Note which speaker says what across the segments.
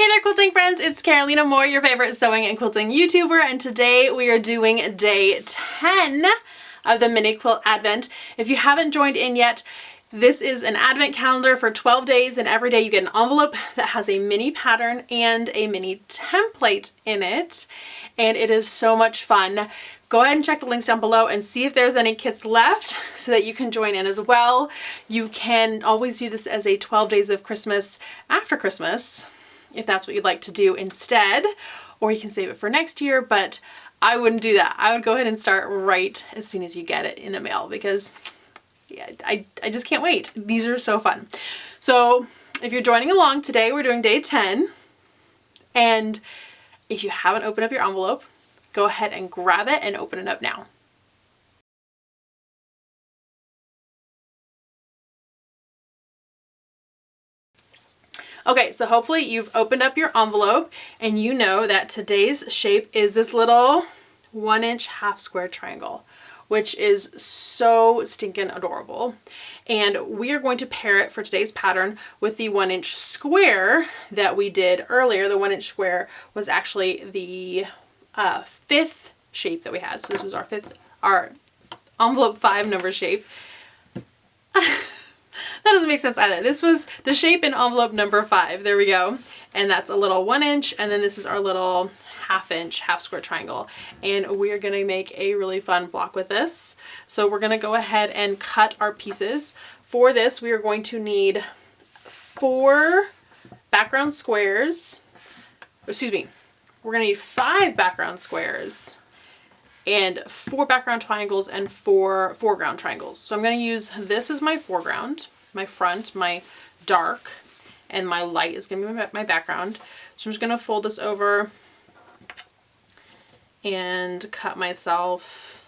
Speaker 1: Hey there quilting friends, it's Carolina Moore, your favorite sewing and quilting YouTuber, and today we are doing day 10 of the Mini Quilt Advent. If you haven't joined in yet, this is an advent calendar for 12 days, and every day you get an envelope that has a mini pattern and a mini template in it, and it is so much fun. Go ahead and check the links down below and see if there's any kits left so that you can join in as well. You can always do this as a 12 days of Christmas after Christmas, if that's what you'd like to do instead, or you can save it for next year, but I wouldn't do that. I would go ahead and start right as soon as you get it in the mail because yeah, I just can't wait. These are so fun. So if you're joining along today, we're doing day 10, and if you haven't opened up your envelope, go ahead and grab it and open it up now. Okay, so hopefully you've opened up your envelope and you know that today's shape is this little 1-inch half square triangle, which is so stinking adorable. And we are going to pair it for today's pattern with the 1-inch square that we did earlier. The 1-inch square was actually the 5th shape that we had. So this was our envelope 5 number shape. That doesn't make sense either. This was the shape in envelope number 5. There we go. And that's a little 1-inch. And then this is our little 1/2-inch half square triangle. And we are going to make a really fun block with this. So we're going to go ahead and cut our pieces. For this, we are going to need 4 background squares. Excuse me. We're going to need 5 background squares and 4 background triangles and 4 foreground triangles. So I'm going to use this as my foreground, my front, my dark, and my light is going to be my background. So I'm just going to fold this over and cut myself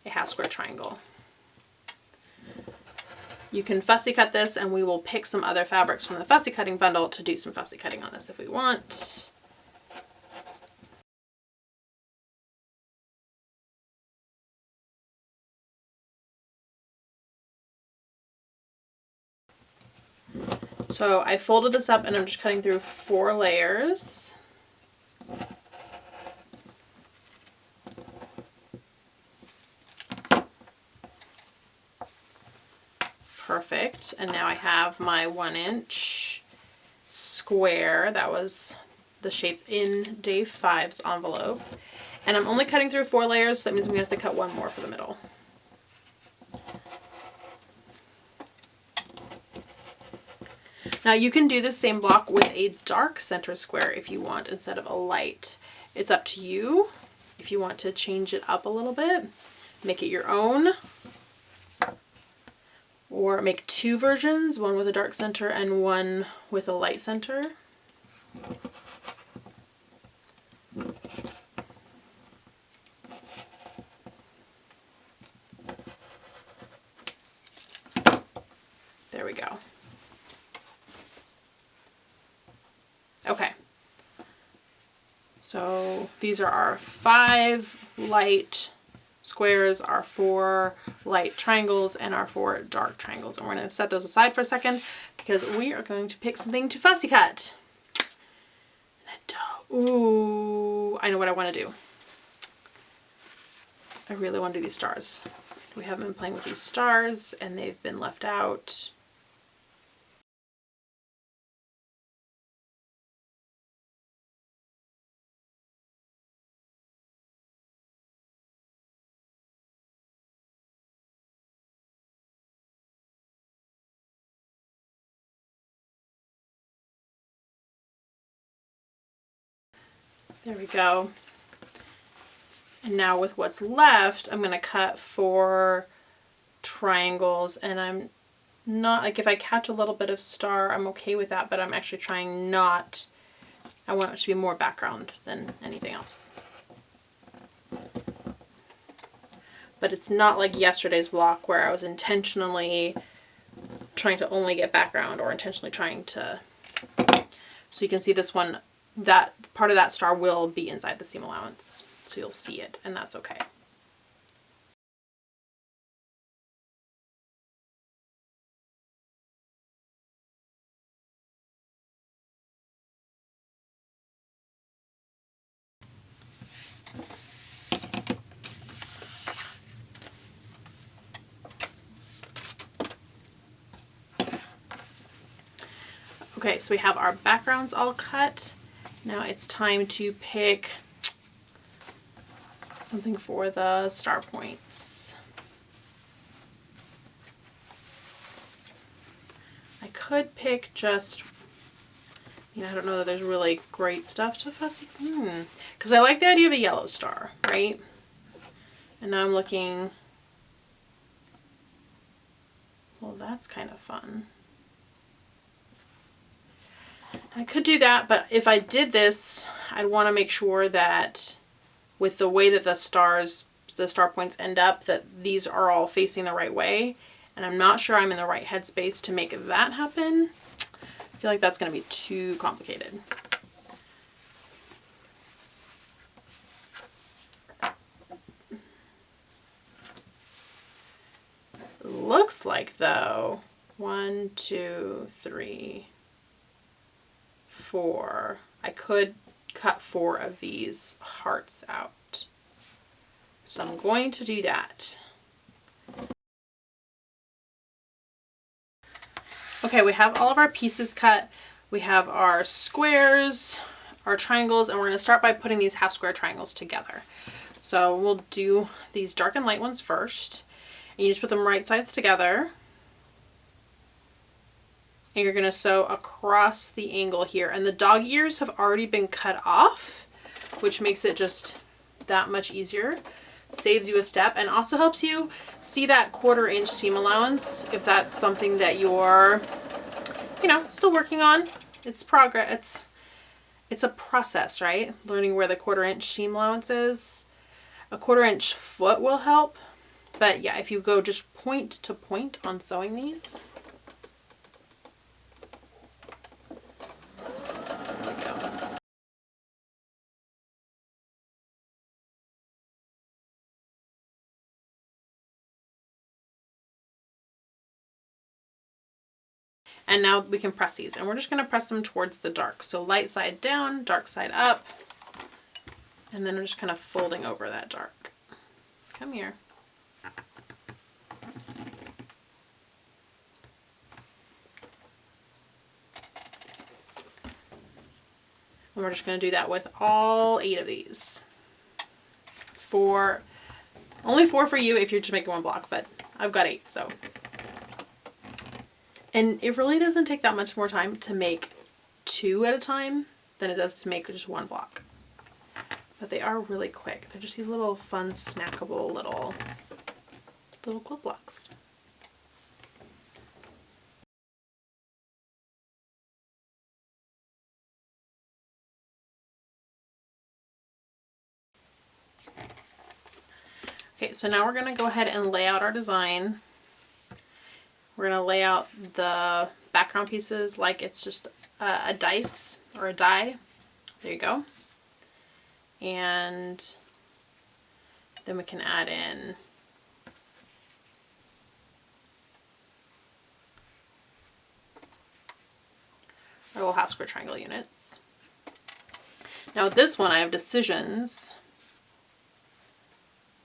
Speaker 1: a half square triangle. You can fussy cut this, and we will pick some other fabrics from the fussy cutting bundle to do some fussy cutting on this if we want. So I folded this up and I'm just cutting through 4 layers. Perfect. And now I have my 1-inch square. That was the shape in day 5's envelope. And I'm only cutting through 4 layers, so that means I'm going to have to cut 1 more for the middle. Now you can do the same block with a dark center square if you want instead of a light. It's up to you if you want to change it up a little bit, make it your own, or make 2 versions, one with a dark center and one with a light center. There we go. Okay, so these are our 5 light squares, our 4 light triangles, and our 4 dark triangles. And we're going to set those aside for a second because we are going to pick something to fussy cut. Ooh, I know what I want to do. I really want to do these stars. We haven't been playing with these stars and they've been left out. There we go. And now with what's left, I'm going to cut 4 triangles, and I'm not, like, if I catch a little bit of star, I'm okay with that, but I'm actually trying not, I want it to be more background than anything else. But it's not like yesterday's block where I was intentionally trying to only get background or intentionally trying to, so you can see this one, that part of that star will be inside the seam allowance, so you'll see it, and that's okay. Okay, so we have our backgrounds all cut. Now it's time to pick something for the star points. I could pick just, I don't know that there's really great stuff to Fussy. Because I like the idea of a yellow star, right? And now I'm looking, well, that's kind of fun. I could do that, but if I did this, I'd want to make sure that with the way that the star points end up, that these are all facing the right way. And I'm not sure I'm in the right headspace to make that happen. I feel like that's going to be too complicated. Looks like though, 1, 2, 3, 4. I could cut 4 of these hearts out. So I'm going to do that. Okay, we have all of our pieces cut. We have our squares, our triangles, and we're going to start by putting these half square triangles together. So we'll do these dark and light ones first. And you just put them right sides together. And you're going to sew across the angle here. And the dog ears have already been cut off, which makes it just that much easier. Saves you a step and also helps you see that 1/4 inch seam allowance if that's something that you're, still working on. It's progress. It's a process, right? Learning where the 1/4 inch seam allowance is. A 1/4 inch foot will help. But yeah, if you go just point to point on sewing these. There we go. And now we can press these, and we're just going to press them towards the dark. So light side down, dark side up, and then we're just kind of folding over that dark. Come here. And we're just going to do that with all 8 of these. Only 4 for you if you're just making one block, but I've got 8, so. And it really doesn't take that much more time to make 2 at a time than it does to make just 1 block. But they are really quick. They're just these little fun, snackable little quilt blocks. Okay, so now we're going to go ahead and lay out our design. We're going to lay out the background pieces like it's just a dice or a die. There you go. And then we can add in our little half square triangle units. Now with this one I have decisions.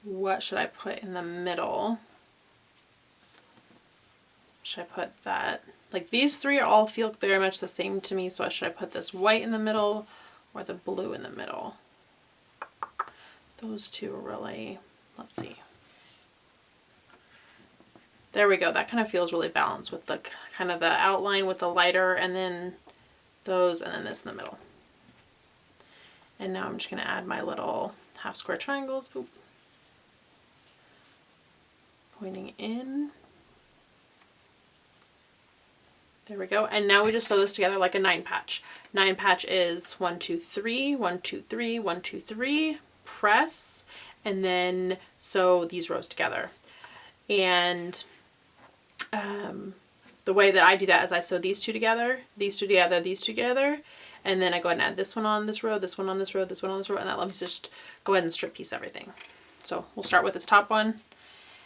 Speaker 1: What should I put in the middle? Should I put that? Like these 3 all feel very much the same to me, so should I put this white in the middle or the blue in the middle? Those 2 are really, let's see. There we go. That kind of feels really balanced with the kind of the outline with the lighter and then those and then this in the middle. And now I'm just going to add my little half square triangles. Oop. Pointing in. There we go. And now we just sew this together like a 9 patch. 9 patch is 1, 2, 3, 1, 2, 3, 1, 2, 3, press, and then sew these rows together. And the way that I do that is I sew these 2 together, these 2 together, these 2 together, and then I go ahead and add this one on this row, this one on this row, this one on this row, and that lets me just go ahead and strip piece everything. So we'll start with this top one.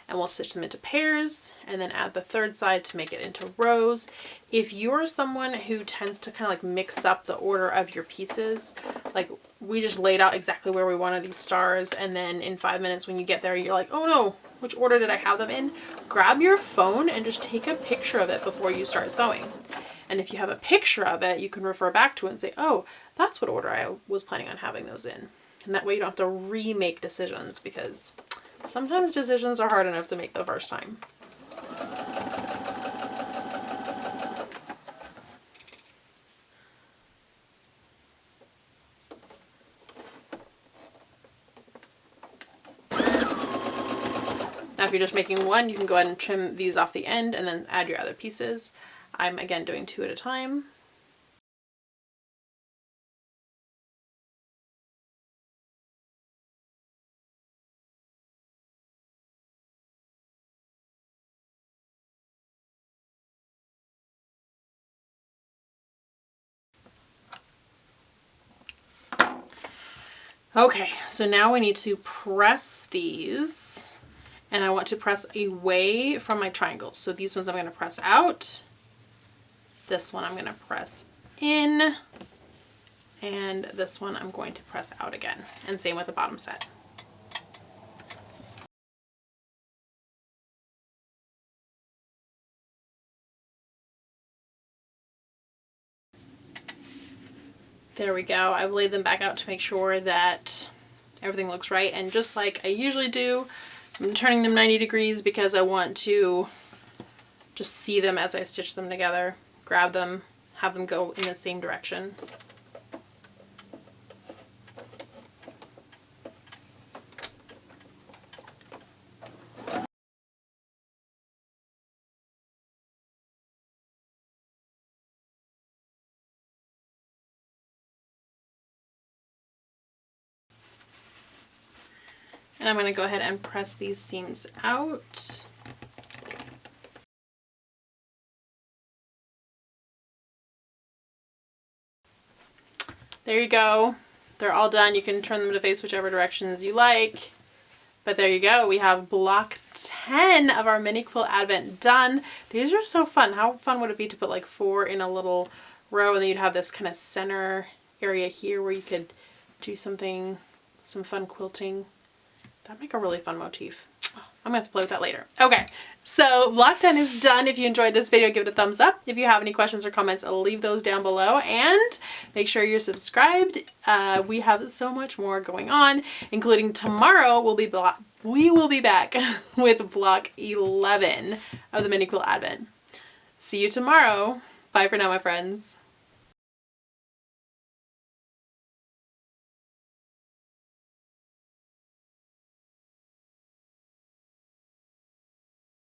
Speaker 1: And we'll stitch them into pairs and then add the 3rd side to make it into rows. If you're someone who tends to kind of like mix up the order of your pieces, like we just laid out exactly where we wanted these stars, and then in 5 minutes when you get there you're like, oh no, which order did I have them in? Grab your phone and just take a picture of it before you start sewing. And if you have a picture of it, you can refer back to it and say, oh, that's what order I was planning on having those in. And that way you don't have to remake decisions, because sometimes decisions are hard enough to make the first time. Now if you're just making one, you can go ahead and trim these off the end and then add your other pieces. I'm again doing 2 at a time. Okay, so now we need to press these, and I want to press away from my triangles. So these ones I'm going to press out. This one I'm going to press in, and this one I'm going to press out again. And same with the bottom set. There we go. I've laid them back out to make sure that everything looks right. And just like I usually do, I'm turning them 90 degrees because I want to just see them as I stitch them together, grab them, have them go in the same direction. And I'm going to go ahead and press these seams out. There you go. They're all done. You can turn them to face whichever directions you like. But there you go. We have block 10 of our Mini Quilt Advent done. These are so fun. How fun would it be to put like 4 in a little row, and then you'd have this kind of center area here where you could do something, some fun quilting. That'd make a really fun motif. I'm going to have to play with that later. Okay, so block 10 is done. If you enjoyed this video, give it a thumbs up. If you have any questions or comments, leave those down below, and make sure you're subscribed. We have so much more going on, including tomorrow we will be back with block 11 of the Mini Quilt Advent. See you tomorrow. Bye for now, my friends.